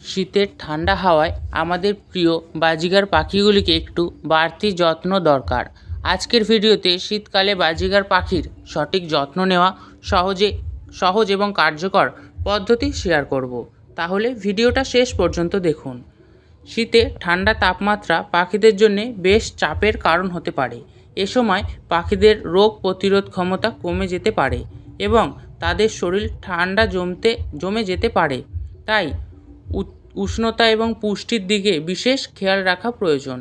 শীতের ঠান্ডা হাওয়ায় আমাদের প্রিয় বাজিগার পাখিগুলিকে একটু বাড়তি যত্ন দরকার। আজকের ভিডিওতে শীতকালে বাজিগার পাখির সঠিক যত্ন নেওয়া সহজ এবং কার্যকর পদ্ধতি শেয়ার করব। তাহলে ভিডিওটা শেষ পর্যন্ত দেখুন। শীতে ঠান্ডা তাপমাত্রা পাখিদের জন্য বেশ চাপের কারণ হতে পারে। এ সময় পাখিদের রোগ প্রতিরোধ ক্ষমতা কমে যেতে পারে এবং তাদের শরীর ঠান্ডা জমে যেতে পারে। তাই উষ্ণতা এবং পুষ্টির দিকে বিশেষ খেয়াল রাখা প্রয়োজন।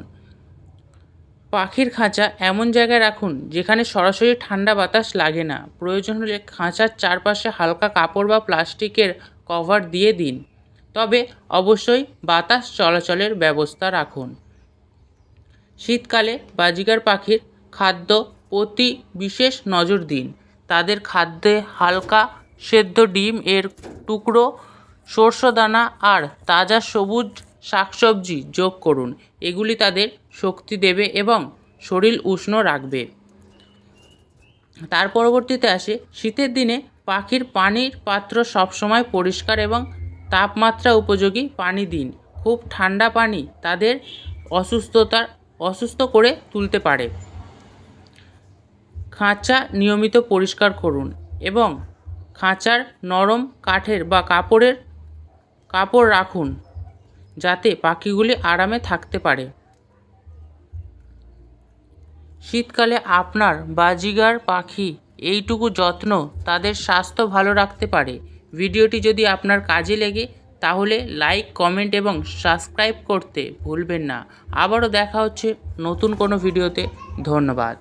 পাখির খাঁচা এমন জায়গায় রাখুন যেখানে সরাসরি ঠান্ডা বাতাস লাগে না। প্রয়োজন হলে খাঁচার চারপাশে হালকা কাপড় বা প্লাস্টিকের কভার দিয়ে দিন, তবে অবশ্যই বাতাস চলাচলের ব্যবস্থা রাখুন। শীতকালে বাজিগার পাখির খাদ্য প্রতি বিশেষ নজর দিন। তাদের খাদ্যে হালকা সেদ্ধ ডিম এর টুকরো, সরষেদানা আর তাজা সবুজ শাকসবজি যোগ করুন। এগুলি তাদের শক্তি দেবে এবং শরীর উষ্ণ রাখবে। তার পরবর্তীতে আসে শীতের দিনে পাখির পানির পাত্র সবসময় পরিষ্কার এবং তাপমাত্রা উপযোগী পানি দিন। খুব ঠান্ডা পানি তাদের অসুস্থ করে তুলতে পারে। খাঁচা নিয়মিত পরিষ্কার করুন এবং খাঁচার নরম কাঠের বা কাপড় রাখুন যাতে পাখিগুলি আরামে থাকতে পারে। শীতকালে আপনার বাজিগার পাখি এইটুকু যত্ন তাদের স্বাস্থ্য ভালো রাখতে পারে। ভিডিওটি যদি আপনার কাজে লেগে তাহলে লাইক, কমেন্ট এবং সাবস্ক্রাইব করতে ভুলবেন না। আবারও দেখা হচ্ছে নতুন কোনো ভিডিওতে। ধন্যবাদ।